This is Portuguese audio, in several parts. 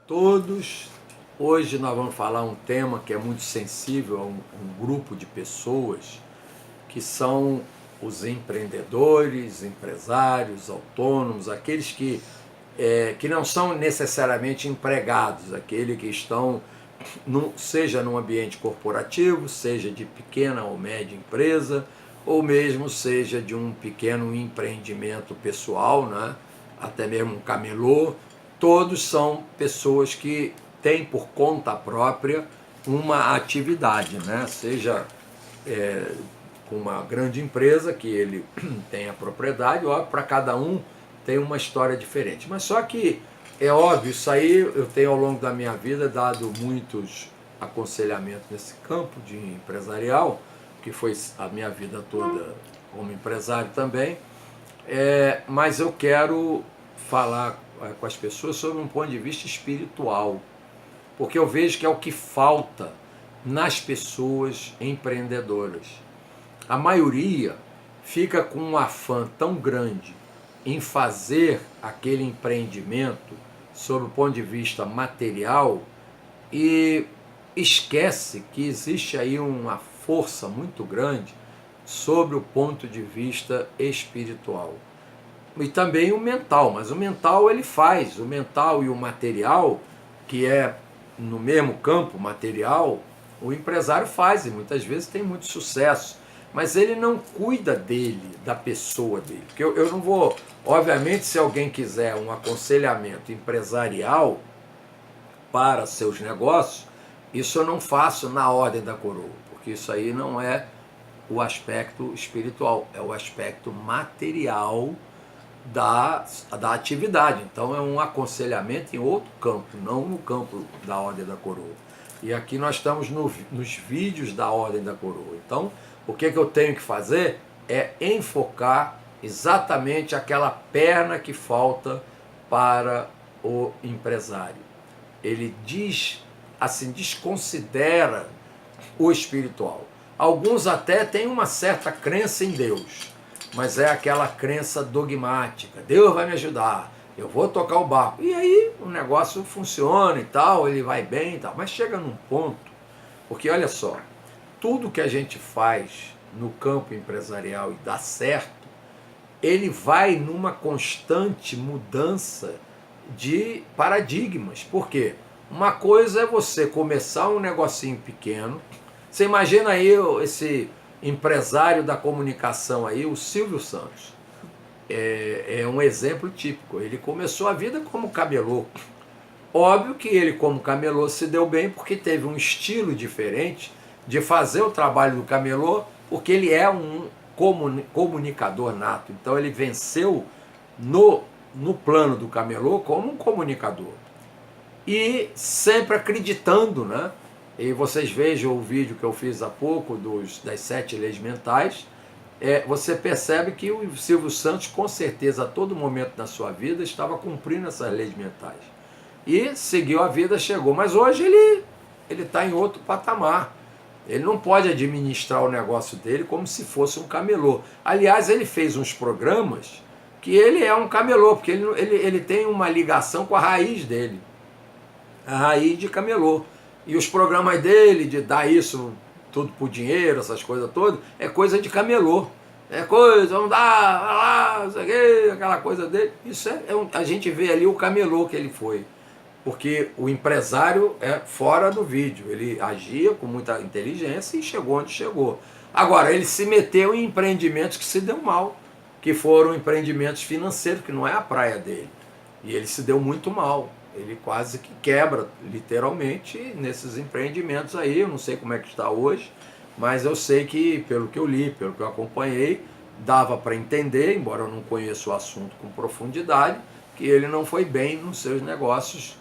Todos, hoje nós vamos falar um tema que é muito sensível a um grupo de pessoas que são os empreendedores, empresários, autônomos, aqueles que não são necessariamente empregados, aqueles que estão, seja num ambiente corporativo, seja de pequena ou média empresa, ou mesmo seja de um pequeno empreendimento pessoal, né? Até mesmo um camelô. Todos são pessoas que têm por conta própria uma atividade, né? Seja com uma grande empresa que ele tem a propriedade, óbvio, para cada um tem uma história diferente. Mas só que é óbvio, isso aí eu tenho ao longo da minha vida dado muitos aconselhamentos nesse campo de empresarial, que foi a minha vida toda como empresário também, mas eu quero falar com as pessoas sobre um ponto de vista espiritual, porque eu vejo que é o que falta nas pessoas empreendedoras. A maioria fica com um afã tão grande em fazer aquele empreendimento sob o ponto de vista material e esquece que existe aí uma força muito grande sobre o ponto de vista espiritual. E também o mental, mas o mental ele faz, o mental e o material, que é no mesmo campo material, o empresário faz e muitas vezes tem muito sucesso, mas ele não cuida dele, da pessoa dele. Porque eu não vou, obviamente, se alguém quiser um aconselhamento empresarial para seus negócios, isso eu não faço na ordem da coroa, porque isso aí não é o aspecto espiritual, é o aspecto material da atividade. Então é um aconselhamento em outro campo, não no campo da Ordem da Coroa. E aqui nós estamos nos vídeos da Ordem da Coroa. Então, o que eu tenho que fazer é enfocar exatamente aquela perna que falta para o empresário. Ele desconsidera o espiritual. Alguns até têm uma certa crença em Deus, mas é aquela crença dogmática. Deus vai me ajudar, eu vou tocar o barco. E aí o negócio funciona e tal, ele vai bem e tal. Mas chega num ponto, porque olha só, tudo que a gente faz no campo empresarial e dá certo, ele vai numa constante mudança de paradigmas. Por quê? Uma coisa é você começar um negocinho pequeno. Você imagina aí esse empresário da comunicação aí, o Silvio Santos. É um exemplo típico. Ele começou a vida como camelô. Óbvio que ele, como camelô, se deu bem porque teve um estilo diferente de fazer o trabalho do camelô, porque ele é um comunicador nato. Então ele venceu no plano do camelô como um comunicador. E sempre acreditando, né? E vocês vejam o vídeo que eu fiz há pouco das 7 leis mentais, você percebe que o Silvio Santos, com certeza, a todo momento da sua vida, estava cumprindo essas leis mentais. E seguiu a vida, chegou. Mas hoje ele está em outro patamar. Ele não pode administrar o negócio dele como se fosse um camelô. Aliás, ele fez uns programas que ele é um camelô, porque ele tem uma ligação com a raiz dele. A raiz de camelô. E os programas dele, de dar isso tudo por dinheiro, essas coisas todas, é coisa de camelô. É coisa, vamos dar, vai lá, não sei o quê, aquela coisa dele. Isso a gente vê ali o camelô que ele foi. Porque o empresário é fora do vídeo. Ele agia com muita inteligência e chegou onde chegou. Agora, ele se meteu em empreendimentos que se deu mal, que foram empreendimentos financeiros, que não é a praia dele. E ele se deu muito mal. Ele quase que quebra, literalmente, nesses empreendimentos aí. Eu não sei como é que está hoje, mas eu sei que, pelo que eu li, pelo que eu acompanhei, dava para entender, embora eu não conheça o assunto com profundidade, que ele não foi bem nos seus negócios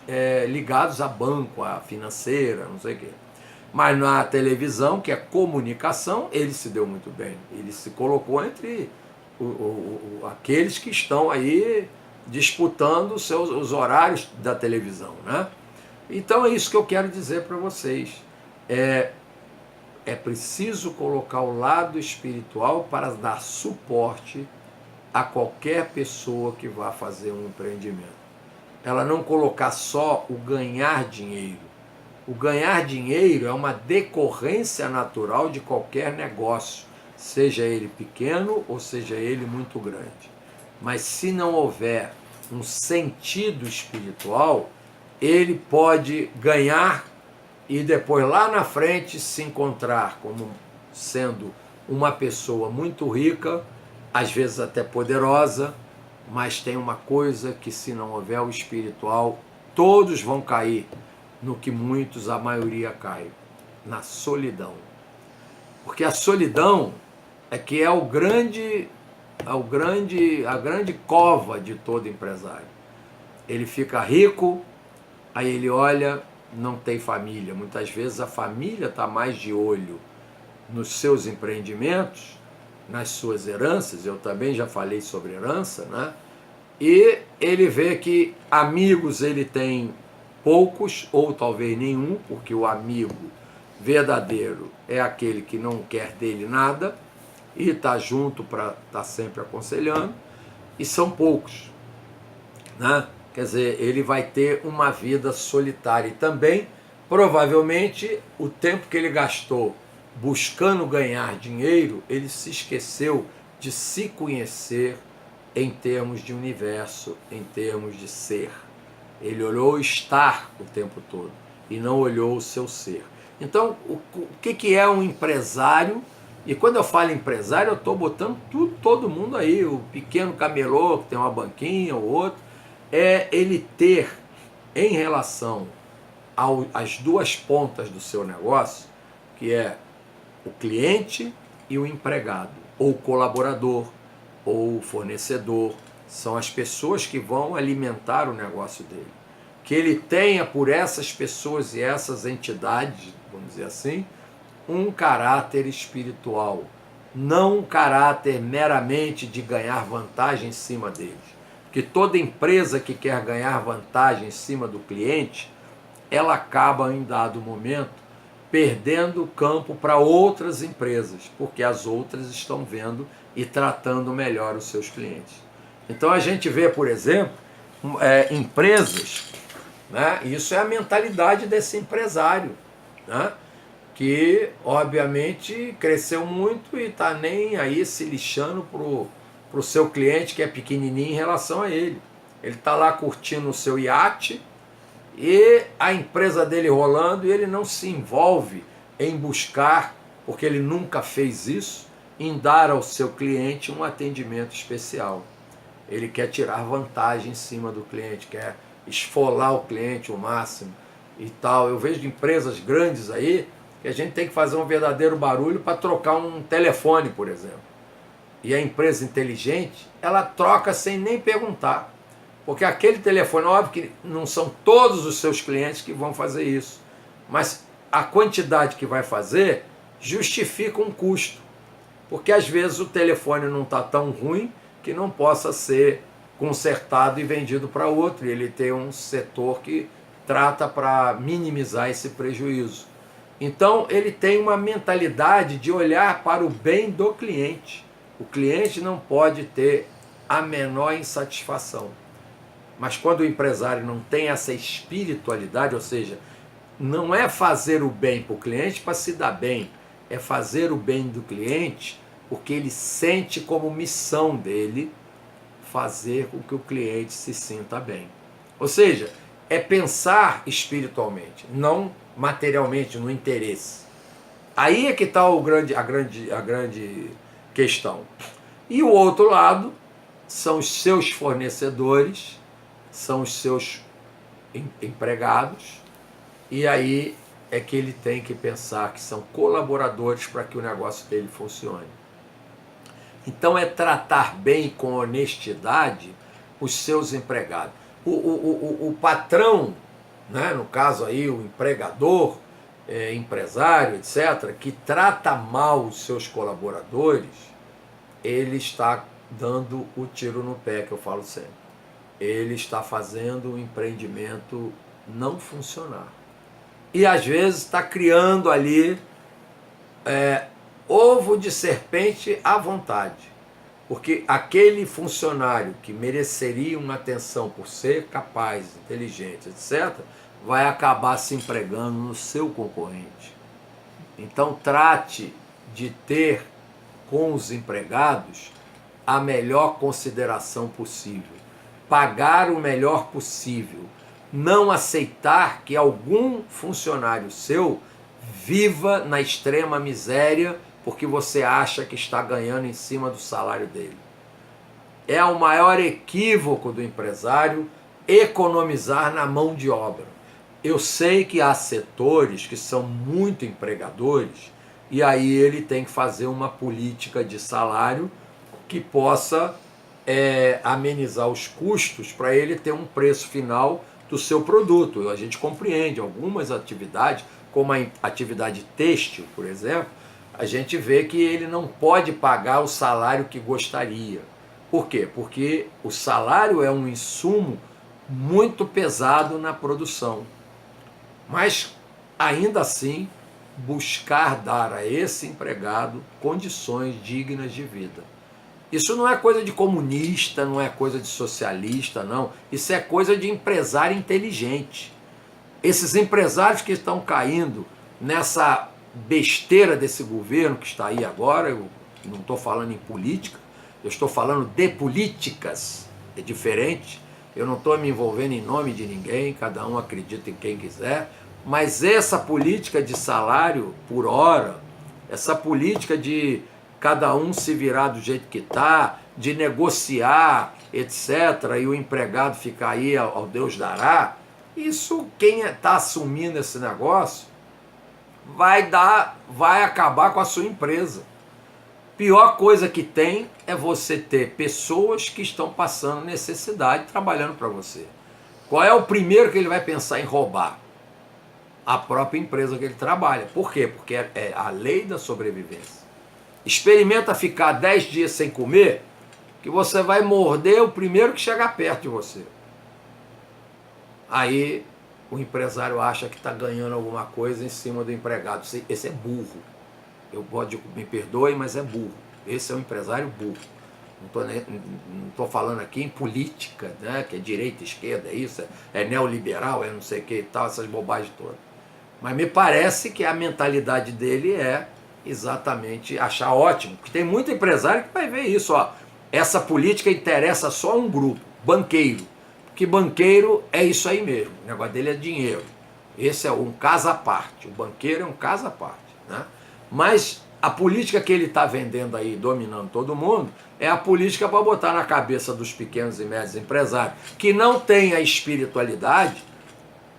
ligados a banco, a financeira, não sei o quê. Mas na televisão, que é comunicação, ele se deu muito bem. Ele se colocou entre aqueles que estão aí disputando os horários da televisão, né? Então é isso que eu quero dizer para vocês. É preciso colocar o lado espiritual para dar suporte a qualquer pessoa que vá fazer um empreendimento. ela não colocar só o ganhar dinheiro. O ganhar dinheiro é uma decorrência natural de qualquer negócio, seja ele pequeno ou seja ele muito grande. Mas se não houver um sentido espiritual, ele pode ganhar e depois lá na frente se encontrar como sendo uma pessoa muito rica, às vezes até poderosa, mas tem uma coisa que se não houver o espiritual, todos vão cair no que muitos, a maioria cai, na solidão. Porque a solidão é que é a grande cova de todo empresário. Ele fica rico, aí ele olha, não tem família. Muitas vezes a família está mais de olho nos seus empreendimentos, nas suas heranças. Eu também já falei sobre herança, né? E ele vê que amigos ele tem poucos, ou talvez nenhum, porque o amigo verdadeiro é aquele que não quer dele nada e está junto para estar sempre aconselhando, e são poucos, né? Quer dizer, ele vai ter uma vida solitária e também, provavelmente, o tempo que ele gastou buscando ganhar dinheiro, ele se esqueceu de se conhecer em termos de universo, em termos de ser. Ele olhou o estar o tempo todo e não olhou o seu ser. Então, o que é um empresário? E quando eu falo empresário, eu estou botando todo mundo aí, o pequeno camelô que tem uma banquinha, o outro, é ele ter, em relação às duas pontas do seu negócio, que é o cliente e o empregado, ou o colaborador, ou o fornecedor, são as pessoas que vão alimentar o negócio dele. Que ele tenha por essas pessoas e essas entidades, vamos dizer assim, um caráter espiritual, não um caráter meramente de ganhar vantagem em cima deles. Porque toda empresa que quer ganhar vantagem em cima do cliente, ela acaba em dado momento perdendo campo para outras empresas, porque as outras estão vendo e tratando melhor os seus clientes. Então a gente vê, por exemplo, empresas, né? Isso é a mentalidade desse empresário, né? Que obviamente cresceu muito e está nem aí se lixando para o seu cliente que é pequenininho em relação a ele. Ele está lá curtindo o seu iate e a empresa dele rolando, e ele não se envolve em buscar, porque ele nunca fez isso, em dar ao seu cliente um atendimento especial. Ele quer tirar vantagem em cima do cliente, quer esfolar o cliente o máximo e tal. Eu vejo empresas grandes aí que a gente tem que fazer um verdadeiro barulho para trocar um telefone, por exemplo. E a empresa inteligente, ela troca sem nem perguntar. Porque aquele telefone, óbvio que não são todos os seus clientes que vão fazer isso, mas a quantidade que vai fazer justifica um custo. Porque às vezes o telefone não está tão ruim que não possa ser consertado e vendido para outro. E ele tem um setor que trata para minimizar esse prejuízo. Então ele tem uma mentalidade de olhar para o bem do cliente. O cliente não pode ter a menor insatisfação. Mas quando o empresário não tem essa espiritualidade, ou seja, não é fazer o bem para o cliente para se dar bem, é fazer o bem do cliente porque ele sente como missão dele fazer com que o cliente se sinta bem. Ou seja, é pensar espiritualmente, não materialmente, no interesse. Aí é que está a grande questão. E o outro lado são os seus fornecedores, são os seus empregados, e aí é que ele tem que pensar que são colaboradores para que o negócio dele funcione. Então é tratar bem com honestidade os seus empregados. O patrão, né, no caso aí o empregador, empresário, etc., que trata mal os seus colaboradores, ele está dando o tiro no pé, que eu falo sempre. Ele está fazendo o empreendimento não funcionar. E às vezes está criando ali ovo de serpente à vontade. Porque aquele funcionário que mereceria uma atenção por ser capaz, inteligente, etc., vai acabar se empregando no seu concorrente. Então trate de ter com os empregados a melhor consideração possível, pagar o melhor possível, não aceitar que algum funcionário seu viva na extrema miséria porque você acha que está ganhando em cima do salário dele. É o maior equívoco do empresário economizar na mão de obra. Eu sei que há setores que são muito empregadores e aí ele tem que fazer uma política de salário que possa amenizar os custos para ele ter um preço final do seu produto. A gente compreende algumas atividades, como a atividade têxtil, por exemplo, a gente vê que ele não pode pagar o salário que gostaria. Por quê? Porque o salário é um insumo muito pesado na produção. Mas, ainda assim, buscar dar a esse empregado condições dignas de vida. Isso não é coisa de comunista, não é coisa de socialista, não. Isso é coisa de empresário inteligente. Esses empresários que estão caindo nessa besteira desse governo que está aí agora, eu não estou falando em política, eu estou falando de políticas, é diferente. Eu não estou me envolvendo em nome de ninguém, cada um acredita em quem quiser, mas essa política de salário por hora, essa política de cada um se virar do jeito que está, de negociar, etc., e o empregado ficar aí ao Deus dará, isso quem está assumindo esse negócio vai acabar com a sua empresa. Pior coisa que tem é você ter pessoas que estão passando necessidade trabalhando para você. Qual é o primeiro que ele vai pensar em roubar? A própria empresa que ele trabalha. Por quê? Porque é a lei da sobrevivência. Experimenta ficar 10 dias sem comer, que você vai morder o primeiro que chegar perto de você. Aí o empresário acha que está ganhando alguma coisa em cima do empregado. Esse é burro. Me perdoe, mas é burro. Esse é um empresário burro. Não estou falando aqui em política, né, que é direita, esquerda, é isso, é neoliberal, é não sei o que e tal, essas bobagens todas. Mas me parece que a mentalidade dele é exatamente achar ótimo. Porque tem muito empresário que vai ver isso. Ó, essa política interessa só a um grupo, banqueiro. Porque banqueiro é isso aí mesmo, o negócio dele é dinheiro. Esse é um caso à parte, o banqueiro é um caso à parte, né? Mas a política que ele está vendendo aí, dominando todo mundo, é a política para botar na cabeça dos pequenos e médios empresários, que não têm a espiritualidade,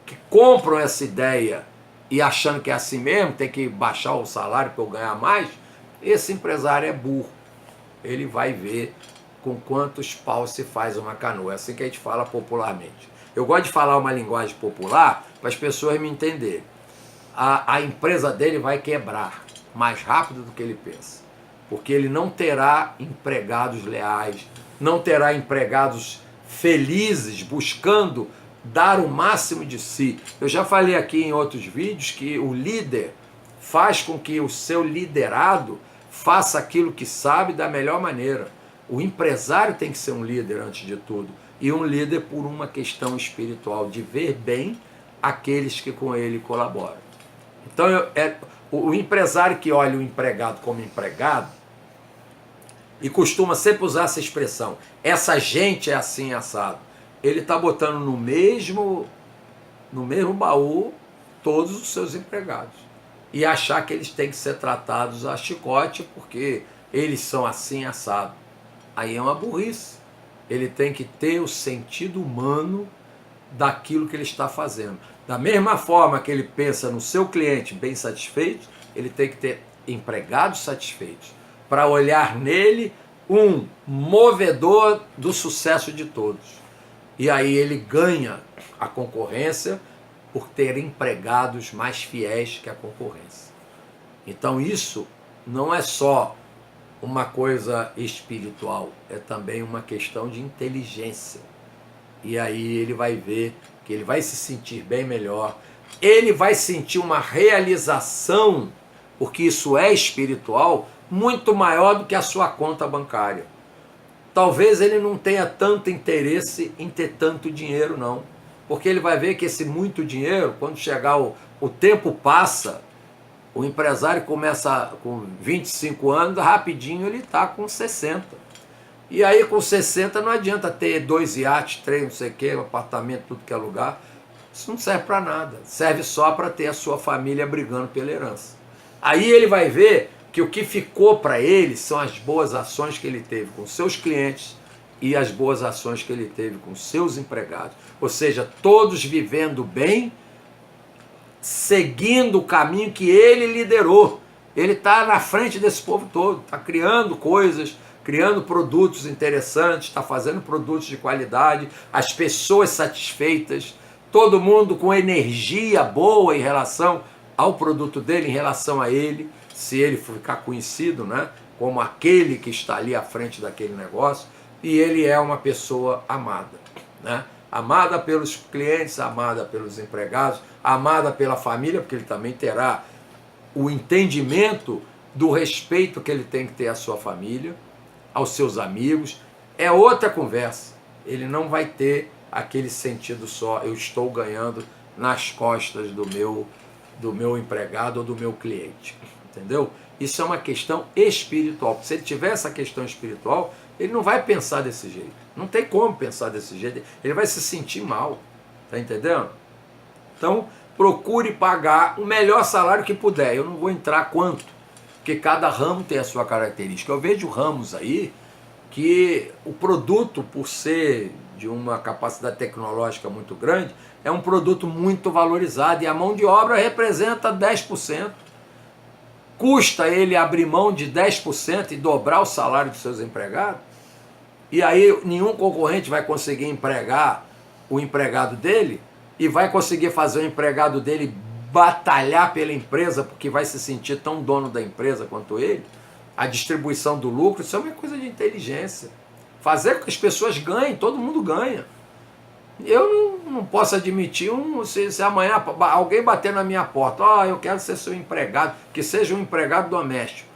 que compram essa ideia e achando que é assim mesmo, tem que baixar o salário para eu ganhar mais. Esse empresário é burro, ele vai ver com quantos paus se faz uma canoa. É assim que a gente fala popularmente. Eu gosto de falar uma linguagem popular para as pessoas me entenderem. A empresa dele vai quebrar mais rápido do que ele pensa. Porque ele não terá empregados leais, não terá empregados felizes, buscando dar o máximo de si. Eu já falei aqui em outros vídeos que o líder faz com que o seu liderado faça aquilo que sabe da melhor maneira. O empresário tem que ser um líder antes de tudo, e um líder por uma questão espiritual, de ver bem aqueles que com ele colaboram. Então, o empresário que olha o empregado como empregado, e costuma sempre usar essa expressão, essa gente é assim assado, ele está botando no mesmo baú todos os seus empregados, e achar que eles têm que ser tratados a chicote porque eles são assim assado. Aí é uma burrice. Ele tem que ter o sentido humano daquilo que ele está fazendo. Da mesma forma que ele pensa no seu cliente bem satisfeito, ele tem que ter empregados satisfeitos, para olhar nele um movedor do sucesso de todos. E aí ele ganha a concorrência por ter empregados mais fiéis que a concorrência. Então isso não é só uma coisa espiritual, é também uma questão de inteligência. E aí ele vai ver que ele vai se sentir bem melhor, ele vai sentir uma realização, porque isso é espiritual, muito maior do que a sua conta bancária. talvez ele não tenha tanto interesse em ter tanto dinheiro, não. Porque ele vai ver que esse muito dinheiro, quando chegar o tempo passa, o empresário começa com 25 anos, rapidinho ele está com 60. E aí com 60 não adianta ter 2 iates, 3, não sei o que, um apartamento, tudo que é lugar. Isso não serve para nada. Serve só para ter a sua família brigando pela herança. Aí ele vai ver que o que ficou para ele são as boas ações que ele teve com seus clientes e as boas ações que ele teve com seus empregados. Ou seja, todos vivendo bem, seguindo o caminho que ele liderou. Ele está na frente desse povo todo, está criando coisas, criando produtos interessantes, está fazendo produtos de qualidade, as pessoas satisfeitas, todo mundo com energia boa em relação ao produto dele, em relação a ele, se ele ficar conhecido, né, como aquele que está ali à frente daquele negócio, e ele é uma pessoa amada, né? Amada pelos clientes, amada pelos empregados, amada pela família, porque ele também terá o entendimento do respeito que ele tem que ter à sua família, aos seus amigos. É outra conversa. Ele não vai ter aquele sentido só, eu estou ganhando nas costas do meu empregado ou do meu cliente. Entendeu? Isso é uma questão espiritual. Se ele tiver essa questão espiritual, ele não vai pensar desse jeito. Não tem como pensar desse jeito. Ele vai se sentir mal. Tá entendendo? Então, procure pagar o melhor salário que puder. Eu não vou entrar quanto, porque cada ramo tem a sua característica. Eu vejo ramos aí que o produto, por ser de uma capacidade tecnológica muito grande, é um produto muito valorizado e a mão de obra representa 10%. Custa ele abrir mão de 10% e dobrar o salário dos seus empregados? E aí nenhum concorrente vai conseguir empregar o empregado dele e vai conseguir fazer o empregado dele batalhar pela empresa porque vai se sentir tão dono da empresa quanto ele? A distribuição do lucro, isso é uma coisa de inteligência. Fazer com que as pessoas ganhem, todo mundo ganha. Eu não posso admitir, se amanhã alguém bater na minha porta, eu quero ser seu empregado, que seja um empregado doméstico.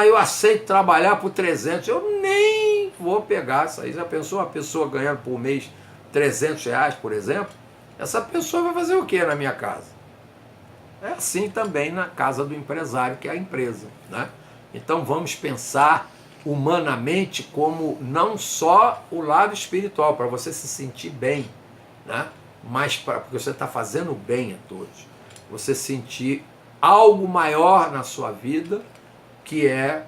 Eu aceito trabalhar por 300, eu nem vou pegar isso aí. Já pensou uma pessoa ganhando por mês R$300, por exemplo? Essa pessoa vai fazer o que na minha casa? É assim também na casa do empresário, que é a empresa, né? Então vamos pensar humanamente como não só o lado espiritual, para você se sentir bem, né? Mas porque você está fazendo bem a todos. Você sentir algo maior na sua vida, que é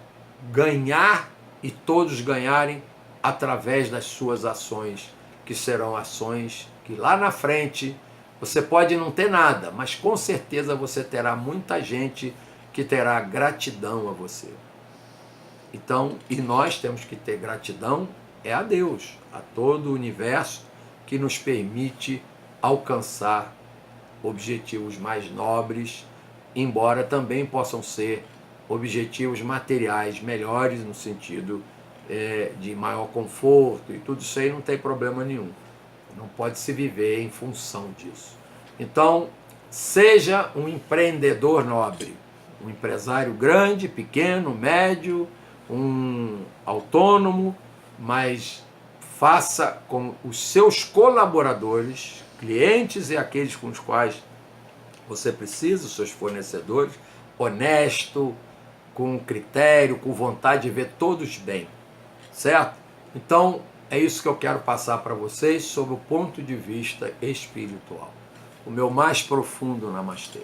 ganhar e todos ganharem através das suas ações, que serão ações que lá na frente você pode não ter nada, mas com certeza você terá muita gente que terá gratidão a você. Então, e nós temos que ter gratidão a Deus, a todo o universo que nos permite alcançar objetivos mais nobres, embora também possam ser objetivos materiais melhores no sentido de maior conforto e tudo isso aí não tem problema nenhum. Não pode se viver em função disso. Então, seja um empreendedor nobre, um empresário grande, pequeno, médio, um autônomo, mas faça com os seus colaboradores, clientes e aqueles com os quais você precisa, os seus fornecedores, honesto, com critério, com vontade de ver todos bem, certo? Então, é isso que eu quero passar para vocês sobre o ponto de vista espiritual. O meu mais profundo namastê.